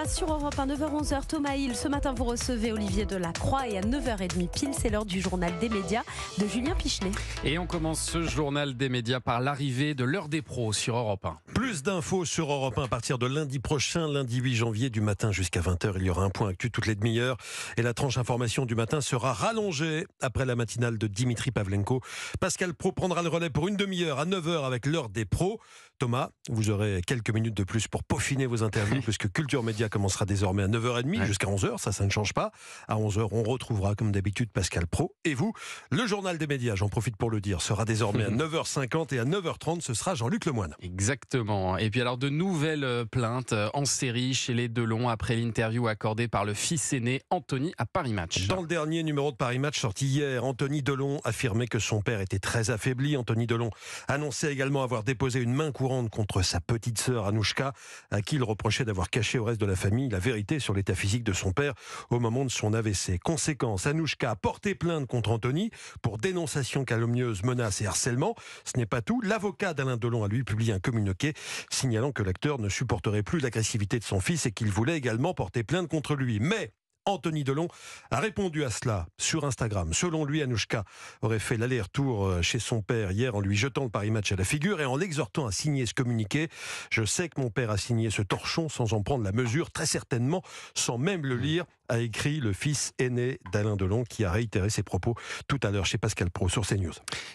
médias sur Europe 1, 9h-11h, Thomas Hill. Ce matin, vous recevez Olivier Delacroix et à 9h30 pile, c'est l'heure du journal des médias de Julien Pichelet. Et on commence ce journal des médias par l'arrivée de l'heure des pros sur Europe 1. Plus d'infos sur Europe 1 à partir de lundi prochain, lundi 8 janvier du matin jusqu'à 20h. Il y aura un point actu toutes les demi-heures et la tranche information du matin sera rallongée après la matinale de Dimitri Pavlenko. Pascal Praud prendra le relais pour une demi-heure à 9h avec l'heure des pros. Thomas, vous aurez quelques minutes de plus pour peaufiner vos interviews puisque Culture Média commencera désormais à 9h30 jusqu'à 11h. Ça ne change pas. À 11h, on retrouvera comme d'habitude Pascal Praud. Et vous, le journal des médias, j'en profite pour le dire, sera désormais à 9h50 et à 9h30, ce sera Jean-Luc Lemoyne. Exactement. Et puis alors, de nouvelles plaintes en série chez les Delon après l'interview accordée par le fils aîné Anthony à Paris Match. Dans le dernier numéro de Paris Match sorti hier, Anthony Delon affirmait que son père était très affaibli. Anthony Delon annonçait également avoir déposé une main courante contre sa petite sœur Anouchka, à qui il reprochait d'avoir caché au reste de la famille la vérité sur l'état physique de son père au moment de son AVC. Conséquence, Anouchka a porté plainte contre Anthony pour dénonciation calomnieuse, menace et harcèlement. Ce n'est pas tout. L'avocat d'Alain Delon a lui publié un communiqué signalant que l'acteur ne supporterait plus l'agressivité de son fils et qu'il voulait également porter plainte contre lui. Mais Anthony Delon a répondu à cela sur Instagram. Selon lui, Anouchka aurait fait l'aller-retour chez son père hier en lui jetant le Paris Match à la figure et en l'exhortant à signer ce communiqué. Je sais que mon père a signé ce torchon sans en prendre la mesure, très certainement sans même le lire, a écrit le fils aîné d'Alain Delon qui a réitéré ses propos tout à l'heure chez Pascal Praud sur CNews.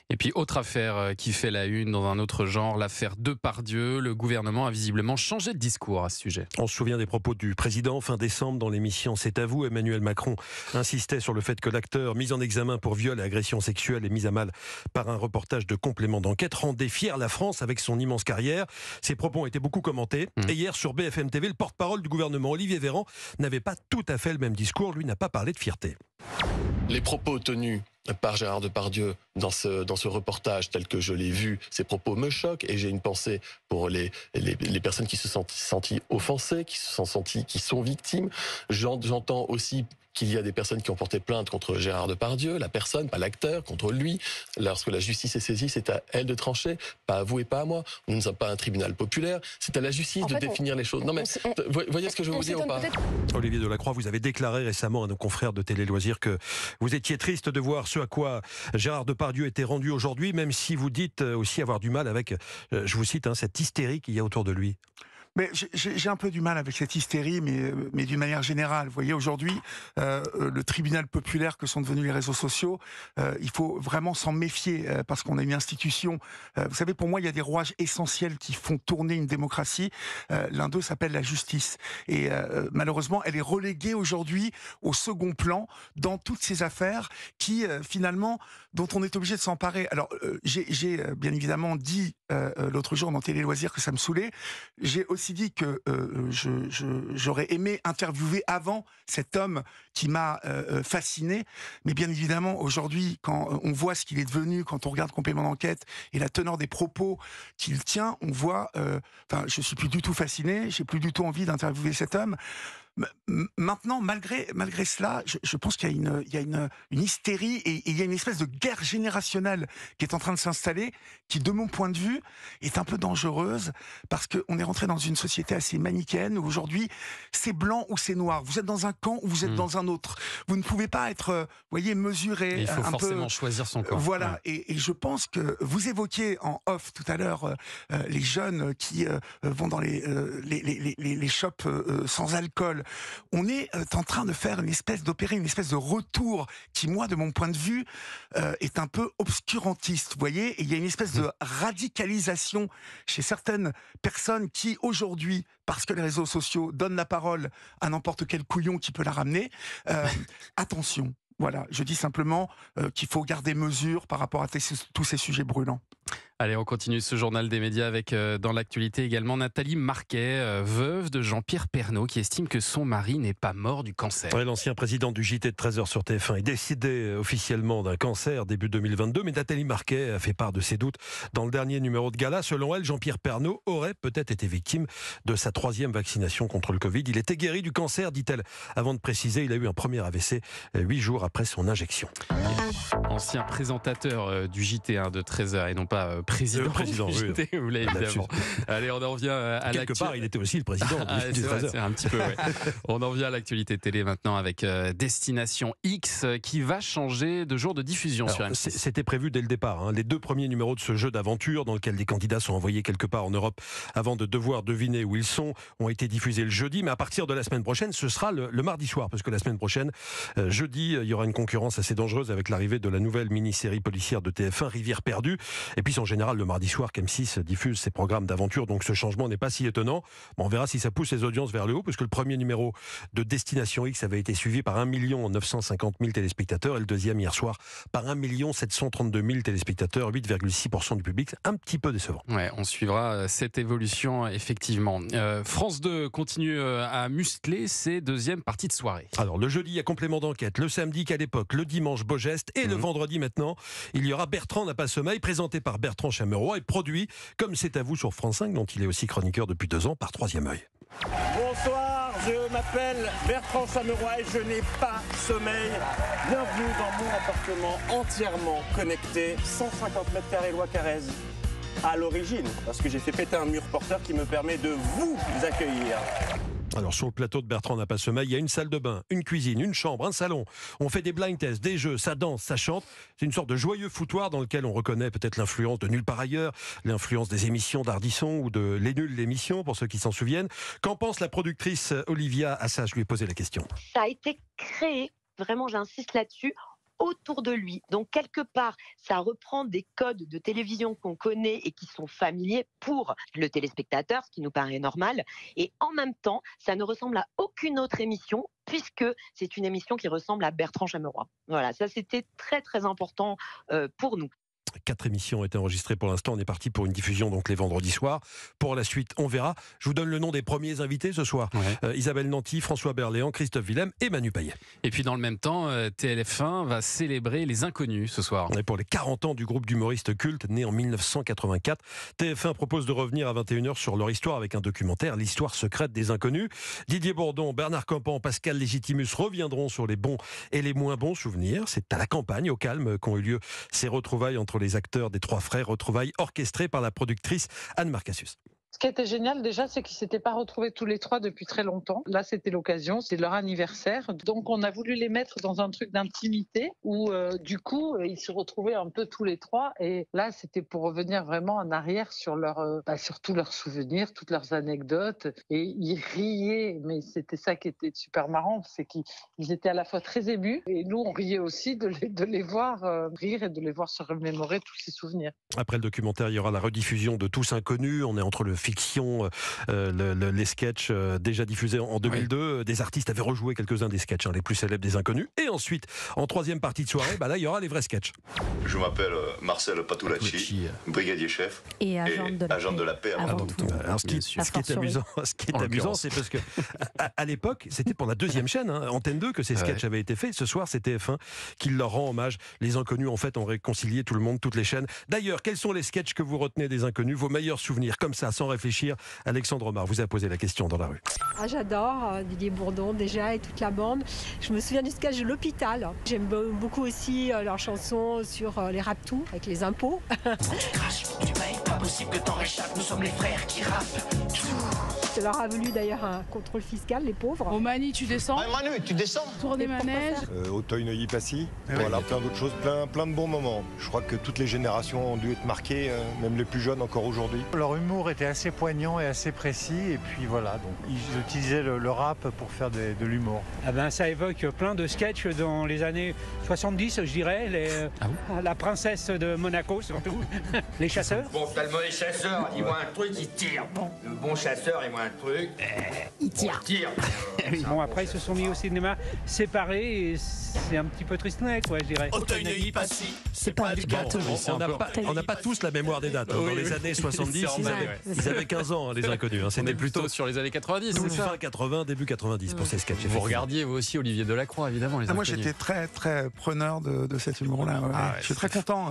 Et puis autre affaire qui fait la une dans un autre genre, l'affaire Depardieu. Le gouvernement a visiblement changé de discours à ce sujet. On se souvient des propos du président fin décembre dans l'émission C'est à vous. Emmanuel Macron insistait sur le fait que l'acteur mis en examen pour viol et agression sexuelle et mis à mal par un reportage de complément d'enquête rendait fière la France avec son immense carrière. Ces propos ont été beaucoup commentés. Et hier sur BFM TV, le porte-parole du gouvernement Olivier Véran n'avait pas tout à fait le même discours. Lui n'a pas parlé de fierté. Les propos tenus par Gérard Depardieu dans ce reportage tel que je l'ai vu, ces propos me choquent et j'ai une pensée pour les personnes qui se sont senties offensées, qui sont victimes. J'entends aussi qu'il y a des personnes qui ont porté plainte contre Gérard Depardieu, la personne, pas l'acteur, contre lui. Lorsque la justice est saisie, c'est à elle de trancher, pas à vous et pas à moi. Nous ne sommes pas un tribunal populaire, c'est à la justice de définir les choses. Non mais, voyez ce que je veux vous dire ou pas ? Olivier Delacroix, vous avez déclaré récemment à nos confrères de Télé Loisirs que vous étiez triste de voir ce à quoi Gérard Depardieu était rendu aujourd'hui, même si vous dites aussi avoir du mal avec, je vous cite, cette hystérie qu'il y a autour de lui. Mais j'ai un peu du mal avec cette hystérie, mais d'une manière générale. Vous voyez, aujourd'hui, le tribunal populaire que sont devenus les réseaux sociaux, il faut vraiment s'en méfier, parce qu'on a une institution. Vous savez, pour moi, il y a des rouages essentiels qui font tourner une démocratie. L'un d'eux s'appelle la justice. Et malheureusement, elle est reléguée aujourd'hui au second plan dans toutes ces affaires qui, finalement, dont on est obligé de s'emparer. Alors, j'ai bien évidemment dit l'autre jour dans Télé Loisirs que ça me saoulait. J'ai aussi dit que j'aurais aimé interviewer avant cet homme qui m'a fasciné, mais bien évidemment aujourd'hui quand on voit ce qu'il est devenu, quand on regarde complément d'enquête et la teneur des propos qu'il tient, on voit, je suis plus du tout fasciné, j'ai plus du tout envie d'interviewer cet homme. Maintenant, malgré cela, je pense qu'il y a une hystérie et il y a une espèce de guerre générationnelle qui est en train de s'installer, qui, de mon point de vue, est un peu dangereuse parce qu'on est rentré dans une société assez manichéenne où aujourd'hui, c'est blanc ou c'est noir. Vous êtes dans un camp ou vous êtes dans un autre. Vous ne pouvez pas être, mesuré. Il faut forcément choisir son camp. Voilà. Ouais. Et je pense que vous évoquiez en off tout à l'heure les jeunes qui vont dans les shops sans alcool. On est en train de faire d'opérer une espèce de retour qui, moi, de mon point de vue, est un peu obscurantiste, vous voyez. Et il y a une espèce de radicalisation chez certaines personnes qui, aujourd'hui, parce que les réseaux sociaux donnent la parole à n'importe quel couillon qui peut la ramener, attention. Voilà, je dis simplement qu'il faut garder mesure par rapport à tous ces sujets brûlants. Allez, on continue ce journal des médias avec, dans l'actualité également, Nathalie Marquet, veuve de Jean-Pierre Pernaut, qui estime que son mari n'est pas mort du cancer. Ouais, l'ancien président du JT de 13h sur TF1 est décédé officiellement d'un cancer début 2022, mais Nathalie Marquet a fait part de ses doutes dans le dernier numéro de gala. Selon elle, Jean-Pierre Pernaut aurait peut-être été victime de sa 3e vaccination contre le Covid. Il était guéri du cancer, dit-elle, avant de préciser, il a eu un premier AVC 8 jours après son injection. Ancien présentateur du JT de 13h et non pas président. Oui. Vous l'avez évidemment. Allez, on en revient à Quelque part, il était aussi le président du Trésor. C'est un petit peu, ouais. On en vient à l'actualité télé maintenant avec Destination X qui va changer de jour de diffusion sur M6. C'était prévu dès le départ. Les 2 premiers numéros de ce jeu d'aventure dans lequel des candidats sont envoyés quelque part en Europe avant de devoir deviner où ils sont ont été diffusés le jeudi. Mais à partir de la semaine prochaine, ce sera le mardi soir. Parce que la semaine prochaine, jeudi, il y aura une concurrence assez dangereuse avec l'arrivée de la nouvelle mini-série policière de TF1, Rivière perdue. Et puis, c'est en général le mardi soir qu'M6 diffuse ses programmes d'aventure. Donc, ce changement n'est pas si étonnant. Bon, on verra si ça pousse les audiences vers le haut, puisque le premier numéro de Destination X avait été suivi par 1 950 000 téléspectateurs et le deuxième hier soir par 1 732 000 téléspectateurs, 8,6% du public. C'est un petit peu décevant. Ouais, on suivra cette évolution effectivement. France 2 continue à muscler ses deuxièmes parties de soirée. Alors, le jeudi, il y a complément d'enquête. Le samedi, qu'à l'époque, le dimanche, Beau Geste. Et le vendredi, maintenant, il y aura Bertrand n'a pas sommeil, présenté par Bertrand Chameroy et produit, comme c'est à vous sur France 5, dont il est aussi chroniqueur depuis 2 ans, par Troisième œil. Bonsoir, je m'appelle Bertrand Chameroy et je n'ai pas sommeil. Bienvenue dans mon appartement entièrement connecté, 150 mètres carrés loi Carrez. À l'origine, parce que j'ai fait péter un mur porteur qui me permet de vous accueillir. Alors, sur le plateau de Bertrand n'a pas sommeil, il y a une salle de bain, une cuisine, une chambre, un salon. On fait des blind tests, des jeux, ça danse, ça chante. C'est une sorte de joyeux foutoir dans lequel on reconnaît peut-être l'influence de Nulle part ailleurs, l'influence des émissions d'Ardisson ou de Les Nuls l'émission, pour ceux qui s'en souviennent. Qu'en pense la productrice Olivia Assas? Je lui ai posé la question. Ça a été créé, vraiment j'insiste là-dessus, autour de lui. Donc, quelque part, ça reprend des codes de télévision qu'on connaît et qui sont familiers pour le téléspectateur, ce qui nous paraît normal. Et en même temps, ça ne ressemble à aucune autre émission, puisque c'est une émission qui ressemble à Bertrand Chameroy. Voilà, ça c'était très très important pour nous. 4 émissions ont été enregistrées pour l'instant. On est parti pour une diffusion donc les vendredis soirs. Pour la suite, on verra. Je vous donne le nom des premiers invités ce soir. Ouais. Isabelle Nanty, François Berléand, Christophe Willem et Manu Payet. Et puis dans le même temps, TF1 va célébrer les Inconnus ce soir. Et pour les 40 ans du groupe d'humoristes cultes né en 1984, TF1 propose de revenir à 21h sur leur histoire avec un documentaire, L'histoire secrète des Inconnus. Didier Bourdon, Bernard Campan, Pascal Légitimus reviendront sur les bons et les moins bons souvenirs. C'est à la campagne, au calme, qu'ont eu lieu ces retrouvailles entre les acteurs des 3 frères, retrouvailles orchestrées par la productrice Anne Marcassus. Ce qui était génial déjà, c'est qu'ils ne s'étaient pas retrouvés tous les 3 depuis très longtemps. Là, c'était l'occasion, c'est leur anniversaire. Donc, on a voulu les mettre dans un truc d'intimité où, du coup, ils se retrouvaient un peu tous les 3. Et là, c'était pour revenir vraiment en arrière sur sur tous leurs souvenirs, toutes leurs anecdotes. Et ils riaient, mais c'était ça qui était super marrant, c'est qu'ils étaient à la fois très émus. Et nous, on riait aussi de les voir rire et de les voir se remémorer tous ces souvenirs. Après le documentaire, il y aura la rediffusion de Tous Inconnus. On est entre le fiction, les sketchs déjà diffusés en 2002. Oui. Des artistes avaient rejoué quelques-uns des sketchs les plus célèbres des Inconnus. Et ensuite, en 3e partie de soirée, là, il y aura les vrais sketchs. Je m'appelle Marcel Patulacci, brigadier chef et agent de la paix avant tout. Alors, ce qui est amusant, c'est parce que à l'époque, c'était pour la 2e chaîne, Antenne 2, que ces sketchs avaient été faits. Ce soir, c'est TF1 qui leur rend hommage. Les Inconnus, en fait, ont réconcilié tout le monde, toutes les chaînes. D'ailleurs, quels sont les sketchs que vous retenez des Inconnus, vos meilleurs souvenirs, comme ça, sans réfléchir? Alexandre Omar vous a posé la question dans la rue. J'adore Didier Bourdon déjà et toute la bande. Je me souviens du sketch de l'hôpital. J'aime beaucoup aussi leurs chansons sur les raptous avec les impôts. Tu craches, tu payes, pas possible que t'en réchappes. Nous sommes les frères qui rappent. Ça leur a voulu d'ailleurs un contrôle fiscal, les pauvres. Au Mani, tu descends. Manu, tu descends. Tour des manèges. Auteuil-Neuilly-Passy. Voilà, plein d'autres choses, plein de bons moments. Je crois que toutes les générations ont dû être marquées, même les plus jeunes encore aujourd'hui. Leur humour était assez poignant et assez précis. Et puis voilà, donc ils utilisaient le rap pour faire de l'humour. Ah ben, ça évoque plein de sketchs dans les années 70, je dirais. La princesse de Monaco, surtout. Les chasseurs. Bon, t'as le mauvais chasseur, il voit un truc, il tire. Bon, le bon chasseur, il voit un truc, il tire. Bon, après, ils se sont mis au cinéma séparés et c'est un petit peu tristounet, quoi, je dirais. Auteuil-Neuilly-Passy, c'est pas du gâteau. On n'a pas tous la mémoire des dates. Dans les années 70, ils avaient 15 ans, les Inconnus. C'était plutôt sur les années 90, c'est ça? Fin 80, début 90 pour ces sketchs. Vous regardiez, vous aussi, Olivier Delacroix, évidemment, les Inconnus. Moi, j'étais très, très preneur de cet humour-là. Je suis très content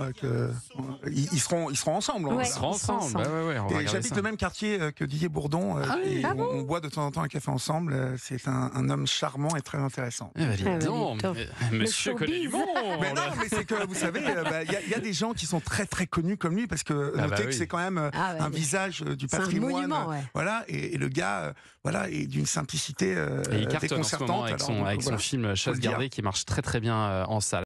qu'ils seront ensemble. Ils seront sera ensemble. Et j'habite le même quartier que Didier Bourdon. Et on boit de temps en temps un café ensemble. C'est un homme charmant et très intéressant. Monsieur connaît du monde. Mais non, mais c'est que vous savez, il y a des gens qui sont très très connus comme lui parce que notez que c'est quand même un visage du patrimoine. Voilà, et le gars, voilà, est d'une simplicité et il cartonne en ce moment déconcertante. avec son film Chasse gardée qui marche très très bien en salle.